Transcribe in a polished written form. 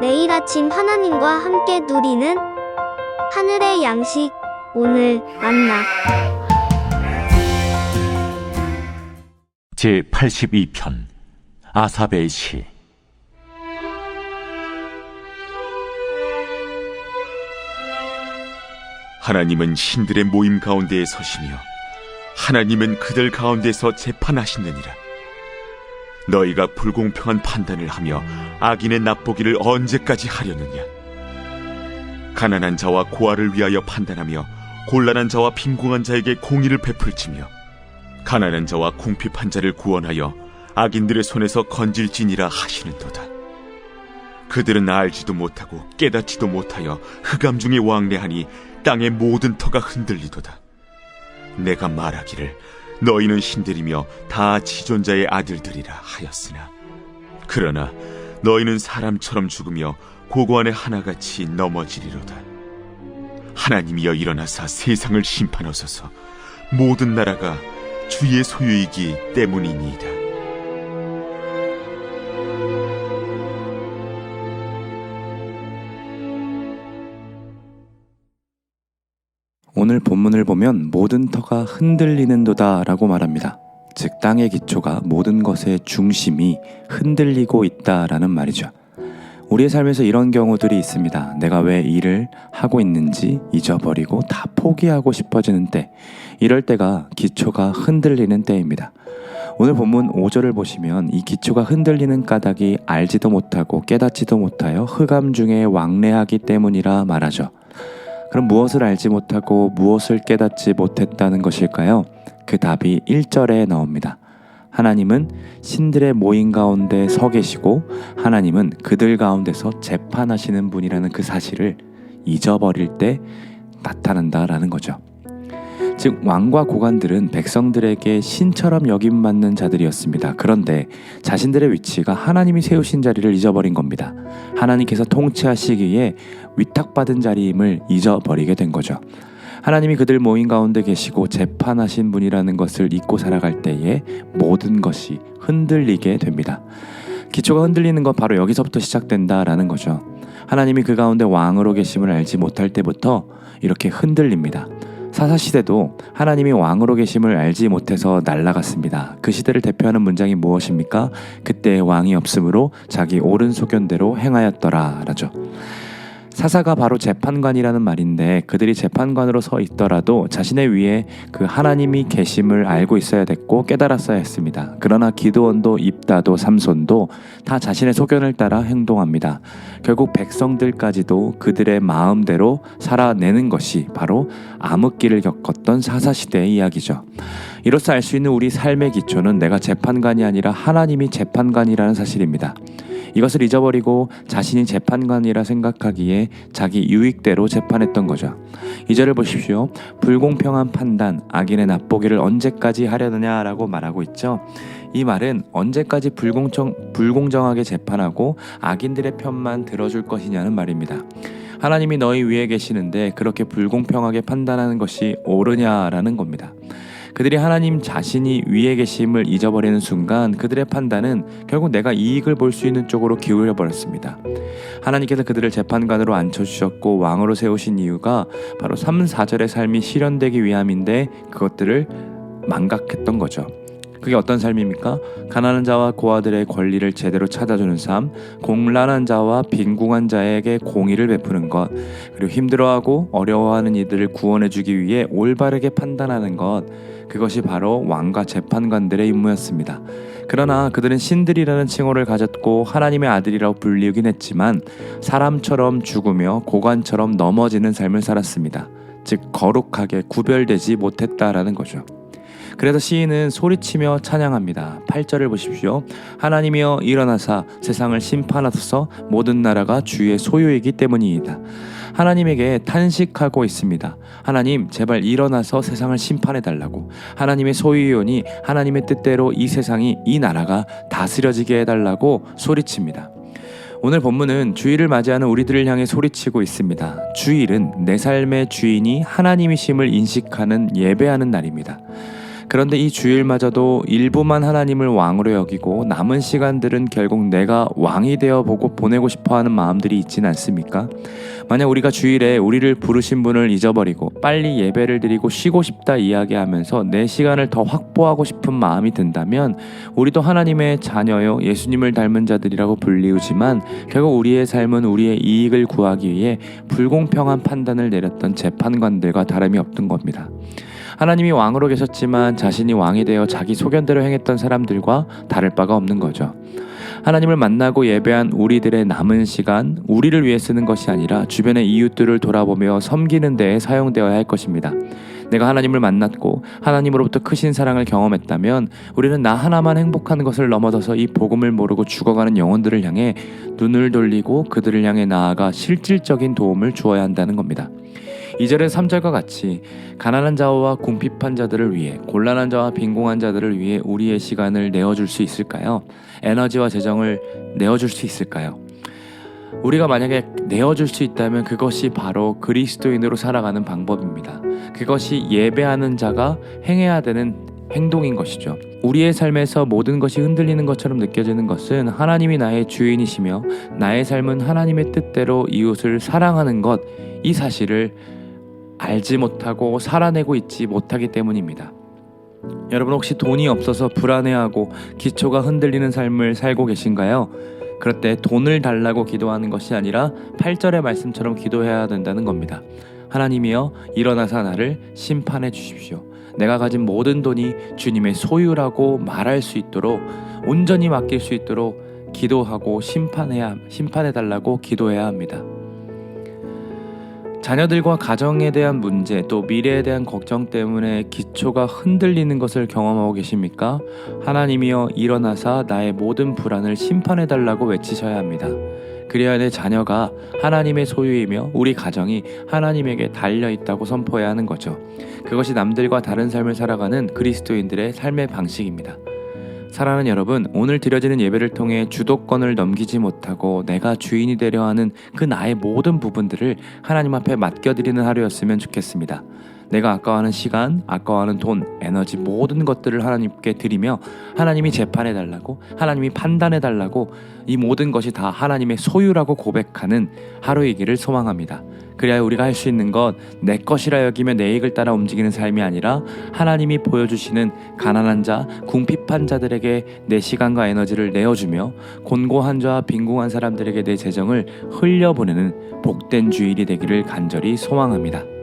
매일 아침 하나님과 함께 누리는 하늘의 양식, 오늘 만나. 제82편 아삽의 시. 하나님은 신들의 모임 가운데에 서시며 하나님은 그들 가운데서 재판하시느니라. 너희가 불공평한 판단을 하며 악인의 납보기를 언제까지 하려느냐. 가난한 자와 고아를 위하여 판단하며 곤란한 자와 빈궁한 자에게 공의를 베풀지며 가난한 자와 궁핍한 자를 구원하여 악인들의 손에서 건질지니라 하시는도다. 그들은 알지도 못하고 깨닫지도 못하여 흑암 중에 왕래하니 땅의 모든 터가 흔들리도다. 내가 말하기를 너희는 신들이며 다 지존자의 아들들이라 하였으나 그러나 너희는 사람처럼 죽으며 고고 안에 하나같이 넘어지리로다. 하나님이여 일어나사 세상을 심판하소서. 모든 나라가 주의 소유이기 때문이니이다. 오늘 본문을 보면 모든 터가 흔들리는도다 라고 말합니다. 즉 땅의 기초가 모든 것의 중심이 흔들리고 있다라는 말이죠. 우리의 삶에서 이런 경우들이 있습니다. 내가 왜 일을 하고 있는지 잊어버리고 다 포기하고 싶어지는 때, 이럴 때가 기초가 흔들리는 때입니다. 오늘 본문 5절을 보시면 이 기초가 흔들리는 까닭이 알지도 못하고 깨닫지도 못하여 흑암 중에 왕래하기 때문이라 말하죠. 그럼 무엇을 알지 못하고 무엇을 깨닫지 못했다는 것일까요? 그 답이 1절에 나옵니다. 하나님은 신들의 모임 가운데 서 계시고 하나님은 그들 가운데서 재판하시는 분이라는 그 사실을 잊어버릴 때 나타난다라는 거죠. 즉 왕과 고관들은 백성들에게 신처럼 여김받는 자들이었습니다. 그런데 자신들의 위치가 하나님이 세우신 자리를 잊어버린 겁니다. 하나님께서 통치하시기에 위탁받은 자리임을 잊어버리게 된 거죠. 하나님이 그들 모임 가운데 계시고 재판하신 분이라는 것을 잊고 살아갈 때에 모든 것이 흔들리게 됩니다. 기초가 흔들리는 건 바로 여기서부터 시작된다라는 거죠. 하나님이 그 가운데 왕으로 계심을 알지 못할 때부터 이렇게 흔들립니다. 사사시대도 하나님이 왕으로 계심을 알지 못해서 날아갔습니다. 그 시대를 대표하는 문장이 무엇입니까? 그때 왕이 없으므로 자기 옳은 소견대로 행하였더라 라죠. 사사가 바로 재판관이라는 말인데 그들이 재판관으로 서 있더라도 자신의 위에 그 하나님이 계심을 알고 있어야 됐고 깨달았어야 했습니다. 그러나 기드온도 입다도 삼손도 다 자신의 소견을 따라 행동합니다. 결국 백성들까지도 그들의 마음대로 살아내는 것이 바로 암흑기를 겪었던 사사시대의 이야기죠. 이로써 알 수 있는 우리 삶의 기초는 내가 재판관이 아니라 하나님이 재판관이라는 사실입니다. 이것을 잊어버리고 자신이 재판관이라 생각하기에 자기 유익대로 재판했던 거죠. 2절을 보십시오. 불공평한 판단, 악인의 납보기를 언제까지 하려느냐라고 말하고 있죠. 이 말은 언제까지 불공정하게 재판하고 악인들의 편만 들어줄 것이냐는 말입니다. 하나님이 너희 위에 계시는데 그렇게 불공평하게 판단하는 것이 옳으냐라는 겁니다. 그들이 하나님 자신이 위에 계심을 잊어버리는 순간 그들의 판단은 결국 내가 이익을 볼 수 있는 쪽으로 기울여 버렸습니다. 하나님께서 그들을 재판관으로 앉혀주셨고 왕으로 세우신 이유가 바로 3, 4절의 삶이 실현되기 위함인데 그것들을 망각했던 거죠. 그게 어떤 삶입니까? 가난한 자와 고아들의 권리를 제대로 찾아주는 삶, 곤란한 자와 빈궁한 자에게 공의를 베푸는 것, 그리고 힘들어하고 어려워하는 이들을 구원해주기 위해 올바르게 판단하는 것, 그것이 바로 왕과 재판관들의 임무였습니다. 그러나 그들은 신들이라는 칭호를 가졌고 하나님의 아들이라고 불리우긴 했지만 사람처럼 죽으며 고관처럼 넘어지는 삶을 살았습니다. 즉 거룩하게 구별되지 못했다라는 거죠. 그래서 시인은 소리치며 찬양합니다. 8절을 보십시오. 하나님이여 일어나사 세상을 심판하소서. 모든 나라가 주의 소유이기 때문이다. 하나님에게 탄식하고 있습니다. 하나님 제발 일어나서 세상을 심판해달라고. 하나님의 소유이오니 하나님의 뜻대로 이 세상이, 이 나라가 다스려지게 해달라고 소리칩니다. 오늘 본문은 주일을 맞이하는 우리들을 향해 소리치고 있습니다. 주일은 내 삶의 주인이 하나님이심을 인식하는 예배하는 날입니다. 그런데 이 주일마저도 일부만 하나님을 왕으로 여기고 남은 시간들은 결국 내가 왕이 되어 보고 보내고 싶어하는 마음들이 있진 않습니까? 만약 우리가 주일에 우리를 부르신 분을 잊어버리고 빨리 예배를 드리고 쉬고 싶다 이야기하면서 내 시간을 더 확보하고 싶은 마음이 든다면 우리도 하나님의 자녀요 예수님을 닮은 자들이라고 불리우지만 결국 우리의 삶은 우리의 이익을 구하기 위해 불공평한 판단을 내렸던 재판관들과 다름이 없던 겁니다. 하나님이 왕으로 계셨지만 자신이 왕이 되어 자기 소견대로 행했던 사람들과 다를 바가 없는 거죠. 하나님을 만나고 예배한 우리들의 남은 시간, 우리를 위해 쓰는 것이 아니라 주변의 이웃들을 돌아보며 섬기는 데에 사용되어야 할 것입니다. 내가 하나님을 만났고 하나님으로부터 크신 사랑을 경험했다면 우리는 나 하나만 행복한 것을 넘어서서 이 복음을 모르고 죽어가는 영혼들을 향해 눈을 돌리고 그들을 향해 나아가 실질적인 도움을 주어야 한다는 겁니다. 2절의 3절과 같이 가난한 자와 궁핍한 자들을 위해 곤란한 자와 빈궁한 자들을 위해 우리의 시간을 내어줄 수 있을까요? 에너지와 재정을 내어줄 수 있을까요? 우리가 만약에 내어줄 수 있다면 그것이 바로 그리스도인으로 살아가는 방법입니다. 그것이 예배하는 자가 행해야 되는 행동인 것이죠. 우리의 삶에서 모든 것이 흔들리는 것처럼 느껴지는 것은 하나님이 나의 주인이시며 나의 삶은 하나님의 뜻대로 이웃을 사랑하는 것, 이 사실을 알지 못하고 살아내고 있지 못하기 때문입니다. 여러분 혹시 돈이 없어서 불안해하고 기초가 흔들리는 삶을 살고 계신가요? 그럴 때 돈을 달라고 기도하는 것이 아니라 8절의 말씀처럼 기도해야 된다는 겁니다. 하나님이여 일어나사 나를 심판해 주십시오. 내가 가진 모든 돈이 주님의 소유라고 말할 수 있도록 온전히 맡길 수 있도록 기도하고 심판해 달라고 기도해야 합니다. 자녀들과 가정에 대한 문제 또 미래에 대한 걱정 때문에 기초가 흔들리는 것을 경험하고 계십니까? 하나님이여 일어나사 나의 모든 불안을 심판해 달라고 외치셔야 합니다. 그래야 내 자녀가 하나님의 소유이며 우리 가정이 하나님에게 달려있다고 선포해야 하는 거죠. 그것이 남들과 다른 삶을 살아가는 그리스도인들의 삶의 방식입니다. 사랑하는 여러분, 오늘 드려지는 예배를 통해 주도권을 넘기지 못하고 내가 주인이 되려 하는 그 나의 모든 부분들을 하나님 앞에 맡겨드리는 하루였으면 좋겠습니다. 내가 아까워하는 시간, 아까워하는 돈, 에너지 모든 것들을 하나님께 드리며 하나님이 재판해달라고, 하나님이 판단해달라고 이 모든 것이 다 하나님의 소유라고 고백하는 하루이기를 소망합니다. 그래야 우리가 할 수 있는 것, 내 것이라 여기며 내 이익을 따라 움직이는 삶이 아니라 하나님이 보여주시는 가난한 자, 궁핍한 자들에게 내 시간과 에너지를 내어주며 곤고한 자와 빈궁한 사람들에게 내 재정을 흘려보내는 복된 주일이 되기를 간절히 소망합니다.